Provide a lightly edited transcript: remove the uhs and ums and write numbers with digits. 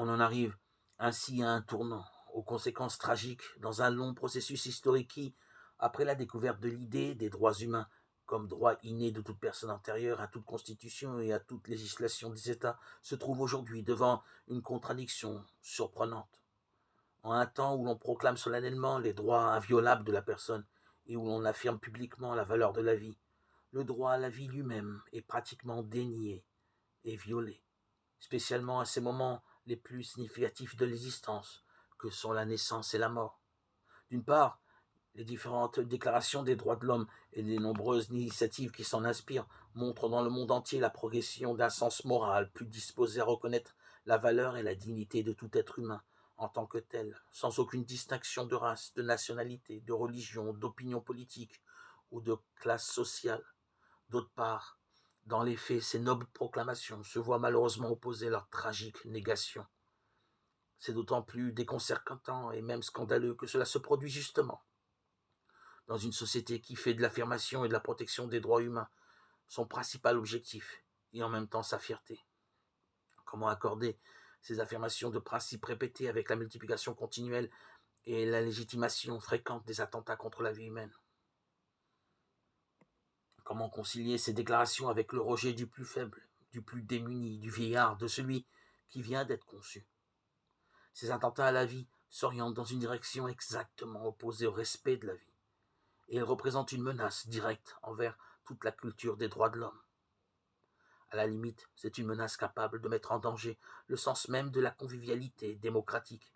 On en arrive ainsi à un tournant, aux conséquences tragiques, dans un long processus historique qui, après la découverte de l'idée des droits humains comme droit inné de toute personne antérieure à toute constitution et à toute législation des États, se trouve aujourd'hui devant une contradiction surprenante. En un temps où l'on proclame solennellement les droits inviolables de la personne et où l'on affirme publiquement la valeur de la vie, le droit à la vie lui-même est pratiquement dénié et violé, spécialement à ces moments les plus significatifs de l'existence, que sont la naissance et la mort. D'une part, les différentes déclarations des droits de l'homme et les nombreuses initiatives qui s'en inspirent montrent dans le monde entier la progression d'un sens moral plus disposé à reconnaître la valeur et la dignité de tout être humain en tant que tel, sans aucune distinction de race, de nationalité, de religion, d'opinion politique ou de classe sociale. D'autre part, dans les faits, ces nobles proclamations se voient malheureusement opposer leur tragique négation. C'est d'autant plus déconcertant et même scandaleux que cela se produit justement dans une société qui fait de l'affirmation et de la protection des droits humains son principal objectif et en même temps sa fierté. Comment accorder ces affirmations de principes répétées avec la multiplication continuelle et la légitimation fréquente des attentats contre la vie humaine? Comment concilier ces déclarations avec le rejet du plus faible, du plus démuni, du vieillard, de celui qui vient d'être conçu? Ces attentats à la vie s'orientent dans une direction exactement opposée au respect de la vie, et ils représentent une menace directe envers toute la culture des droits de l'homme. À la limite, c'est une menace capable de mettre en danger le sens même de la convivialité démocratique,